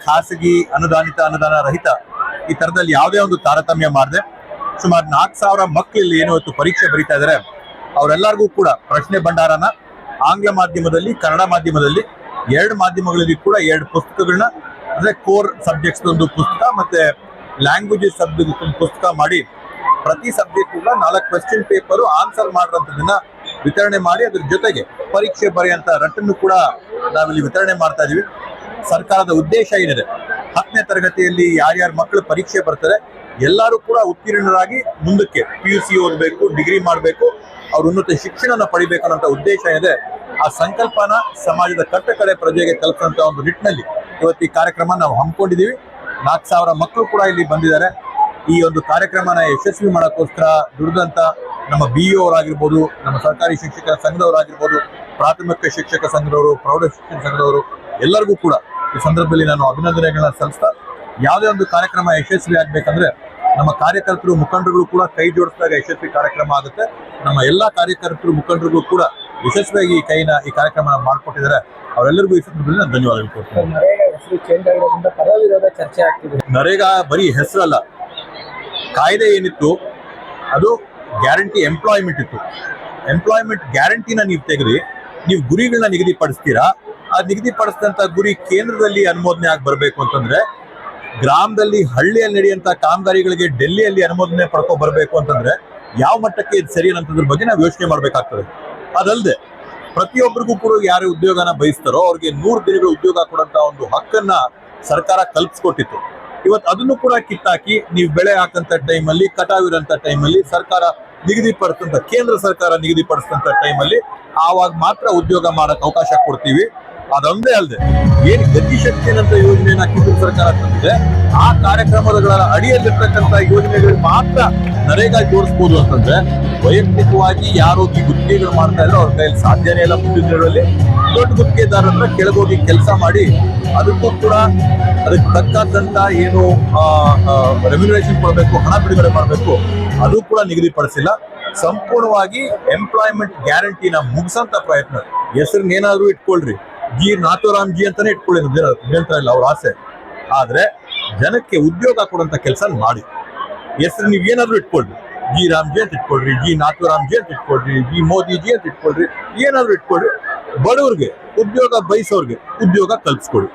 ಖಾಸಗಿ ಅನುದಾನಿತ ಅನುದಾನ ರಹಿತ ಈ ತರದಲ್ಲಿ ಯಾವುದೇ ಒಂದು ತಾರತಮ್ಯ ಮಾಡದೆ ಸುಮಾರು 4,000 ಮಕ್ಕಳು ಇಲ್ಲಿ ಏನು ಇವತ್ತು ಪರೀಕ್ಷೆ ಬರೀತಾ ಇದ್ದಾರೆ ಅವರೆಲ್ಲರಿಗೂ ಕೂಡ ಪ್ರಶ್ನೆ ಭಂಡಾರನ ಆಂಗ್ಲ ಮಾಧ್ಯಮದಲ್ಲಿ ಕನ್ನಡ ಮಾಧ್ಯಮದಲ್ಲಿ ಎರಡು ಮಾಧ್ಯಮಗಳಲ್ಲಿ ಕೂಡ ಎರಡು ಪುಸ್ತಕಗಳನ್ನ ಅಂದ್ರೆ ಕೋರ್ ಸಬ್ಜೆಕ್ಟ್ಸ್ ಒಂದು ಪುಸ್ತಕ ಮತ್ತೆ ಲ್ಯಾಂಗ್ವೇಜಸ್ ಸಬ್ಜೆಕ್ಟ್ ಒಂದು ಪುಸ್ತಕ ಮಾಡಿ ಪ್ರತಿ ಸಬ್ಜೆಕ್ಟ್ ಕೂಡ 4 ಕ್ವೆಶ್ಚನ್ ಪೇಪರ್ ಆನ್ಸರ್ ಮಾಡಿರೋಂಥದ್ದನ್ನ ವಿತರಣೆ ಮಾಡಿ ಅದ್ರ ಜೊತೆಗೆ ಪರೀಕ್ಷೆ ಬರೆಯುವಂತ ರಟ್ಟನ್ನು ಕೂಡ ನಾವಿಲ್ಲಿ ವಿತರಣೆ ಮಾಡ್ತಾ ಇದೀವಿ. ಸರ್ಕಾರದ ಉದ್ದೇಶ ಏನಿದೆ 10ನೇ ತರಗತಿಯಲ್ಲಿ ಯಾರ್ಯಾರ ಮಕ್ಕಳು ಪರೀಕ್ಷೆ ಬರ್ತಾರೆ ಎಲ್ಲರೂ ಕೂಡ ಉತ್ತೀರ್ಣರಾಗಿ ಮುಂದಕ್ಕೆ PUC ಓದಬೇಕು, ಡಿಗ್ರಿ ಮಾಡಬೇಕು, ಅವ್ರ ಉನ್ನತ ಶಿಕ್ಷಣ ಪಡಿಬೇಕು ಅನ್ನೋ ಉದ್ದೇಶ ಇದೆ. ಆ ಸಂಕಲ್ಪನ ಸಮಾಜದ ಕಟ್ಟಕಡೆ ಪ್ರಜೆಗೆ ತಲುಪುವಂತ ಒಂದು ನಿಟ್ಟಿನಲ್ಲಿ ಇವತ್ತು ಈ ಕಾರ್ಯಕ್ರಮ ನಾವು ಹಮ್ಮಿಕೊಂಡಿದ್ದೀವಿ. 4,000 ಮಕ್ಕಳು ಕೂಡ ಇಲ್ಲಿ ಬಂದಿದ್ದಾರೆ. ಈ ಒಂದು ಕಾರ್ಯಕ್ರಮನ ಯಶಸ್ವಿ ಮಾಡೋಕ್ಕೋಸ್ಕರ ದುಡಿದಂತ ನಮ್ಮ BEO ಅವರಾಗಿರ್ಬೋದು, ನಮ್ಮ ಸರ್ಕಾರಿ ಶಿಕ್ಷಕರ ಸಂಘದವರಾಗಿರ್ಬೋದು, ಪ್ರಾಥಮಿಕ ಶಿಕ್ಷಕ ಸಂಘದವರು, ಪ್ರೌಢ ಶಿಕ್ಷಣ ಸಂಘದವರು ಎಲ್ಲರಿಗೂ ಕೂಡ ಈ ಸಂದರ್ಭದಲ್ಲಿ ನಾನು ಅಭಿನಂದನೆಗಳನ್ನ ಸಲ್ಲಿಸ್ತಾ, ಯಾವುದೇ ಒಂದು ಕಾರ್ಯಕ್ರಮ ಯಶಸ್ವಿ ಆಗ್ಬೇಕಂದ್ರೆ ನಮ್ಮ ಕಾರ್ಯಕರ್ತರು ಮುಖಂಡರುಗಳು ಕೂಡ ಕೈ ಜೋಡಿಸಿದಾಗ ಯಶಸ್ವಿ ಕಾರ್ಯಕ್ರಮ ಆಗುತ್ತೆ. ನಮ್ಮ ಎಲ್ಲಾ ಕಾರ್ಯಕರ್ತರು ಮುಖಂಡರಿಗೂ ಕೂಡ ಯಶಸ್ವಿಯಾಗಿ ಈ ಕಾರ್ಯಕ್ರಮ ಮಾಡಿಕೊಟ್ಟಿದ್ದಾರೆ. ಅವರೆಲ್ಲರಿಗೂ ಈ ಸಂದರ್ಭದಲ್ಲಿ ನಾನು ಧನ್ಯವಾದಗಳು ಕೊಡ್ತೀನಿ. ನರೇಗಾ ಬರೀ ಹೆಸರಲ್ಲ, ಕಾಯ್ದೆ ಏನಿತ್ತು ಅದು ಗ್ಯಾರಂಟಿ ಎಂಪ್ಲಾಯ್ಮೆಂಟ್ ಇತ್ತು. ಎಂಪ್ಲಾಯ್ಮೆಂಟ್ ಗ್ಯಾರಂಟಿನ ನೀವು ತೆಗೆದು ನೀವು ಗುರಿಗಳನ್ನ ನಿಗದಿಪಡಿಸ್ತೀರಾ. ಆ ನಿಗದಿಪಡಿಸಿದಂತ ಗುರಿ ಕೇಂದ್ರದಲ್ಲಿ ಅನುಮೋದನೆ ಆಗಿ ಬರಬೇಕು ಅಂತಂದ್ರೆ, ಗ್ರಾಮದಲ್ಲಿ ಹಳ್ಳಿಯಲ್ಲಿ ನಡೆಯುವಂತ ಕಾಮಗಾರಿಗಳಿಗೆ ಡೆಲ್ಲಿಯಲ್ಲಿ ಅನುಮೋದನೆ ಪಡ್ಕೊ ಬರಬೇಕು ಅಂತಂದ್ರೆ ಯಾವ ಮಟ್ಟಕ್ಕೆ ಇದು ಸರಿ ಅನ್ನೋದ್ರ ಬಗ್ಗೆ ನಾವು ಯೋಚನೆ ಮಾಡ್ಬೇಕಾಗ್ತದೆ. ಅದಲ್ಲದೆ ಪ್ರತಿಯೊಬ್ಬರಿಗೂ ಕೂಡ ಯಾರು ಉದ್ಯೋಗನ ಬಯಸ್ತಾರೋ ಅವ್ರಿಗೆ 100 ದಿನಗಳ ಉದ್ಯೋಗ ಕೊಡುವಂತ ಒಂದು ಹಕ್ಕನ್ನ ಸರ್ಕಾರ ಕಲ್ಪಿಸ್ಕೊಟ್ಟಿತ್ತು. ಇವತ್ತು ಅದನ್ನು ಕೂಡ ಕಿತ್ತಾಕಿ ನೀವು ಬೆಳೆ ಹಾಕಂತ ಟೈಮಲ್ಲಿ, ಕಟಾವಿರೋಂಥ ಟೈಮಲ್ಲಿ ಸರ್ಕಾರ ನಿಗದಿಪಡಿಸಿದಂತ, ಕೇಂದ್ರ ಸರ್ಕಾರ ನಿಗದಿಪಡಿಸಿದಂತ ಟೈಮಲ್ಲಿ ಆವಾಗ ಮಾತ್ರ ಉದ್ಯೋಗ ಮಾಡಕ್ ಅವಕಾಶ ಕೊಡ್ತೀವಿ. ಅದೊಂದೇ ಅಲ್ಲದೆ ಏನ್ ಗತಿಶಕ್ತಿ ಅಂತ ಯೋಜನೆಯನ್ನ ಕೇಂದ್ರ ಸರ್ಕಾರ ತಂದಿದೆ, ಆ ಕಾರ್ಯಕ್ರಮಗಳ ಅಡಿಯಲ್ಲಿರ್ತಕ್ಕಂಥ ಯೋಜನೆಗಳು ಮಾತ್ರ ನರೇಗಾ ಜೋಡಿಸಬಹುದು ಅಂತಂದ್ರೆ ವೈಯಕ್ತಿಕವಾಗಿ ಯಾರು ಈ ಗುತ್ತಿಗೆಗಳು ಮಾಡ್ತಾ ಇದ್ರೆ ಅವ್ರ ಕೈಯಲ್ಲಿ ಸಾಧ್ಯನೇ ಇಲ್ಲ. ಮುಂದಿನ ದಿನಗಳಲ್ಲಿ ದೊಡ್ಡ ಗುತ್ತಿಗೆದಾರರ ಹತ್ರ ಕೆಳಗೋಗಿ ಕೆಲಸ ಮಾಡಿ ಅದಕ್ಕೂ ಕೂಡ ಅದಕ್ಕೆ ತಕ್ಕಂತ ಏನು ರೆಮ್ಯುನರೇಷನ್ ಕೊಡಬೇಕು, ಹಣ ಬಿಡುಗಡೆ ಮಾಡಬೇಕು, ಅದು ಕೂಡ ನಿಗದಿಪಡಿಸಿಲ್ಲ. ಸಂಪೂರ್ಣವಾಗಿ ಎಂಪ್ಲಾಯ್ಮೆಂಟ್ ಗ್ಯಾರಂಟಿನ ಮುಗಿಸಂತ ಪ್ರಯತ್ನ. ಹೆಸರನ್ನೇನಾದ್ರೂ ಇಟ್ಕೊಳ್ರಿ, ಜಿ ನಾಥೂರಾಮ್ ಜಿ ಅಂತಾನೆ ಇಟ್ಕೊಳ್ಳಿ, ನಿರಂತರ ಇಲ್ಲ ಅವ್ರ ಆಸೆ. ಆದ್ರೆ ಜನಕ್ಕೆ ಉದ್ಯೋಗ ಕೊಡುವಂತ ಕೆಲಸ ಮಾಡಿ. ಹೆಸರು ನೀವ್ ಏನಾದ್ರು ಇಟ್ಕೊಳ್ರಿ, ಜಿ ರಾಮ್ಜಿ ಅಂತ ಇಟ್ಕೊಳ್ರಿ, ಜಿ ನಾಥೂರಾಮ್ ಜಿ ಅಂತ ಇಟ್ಕೊಳ್ರಿ, ಜಿ ಮೋದಿ ಜಿ ಅಂತ ಇಟ್ಕೊಳ್ರಿ, ಏನಾದ್ರು ಇಟ್ಕೊಳ್ರಿ. ಬಡವ್ರಿಗೆ ಉದ್ಯೋಗ ಬಯಸೋರ್ಗೆ ಉದ್ಯೋಗ ಕಲ್ಪಿಸ್ಕೊಡಿ.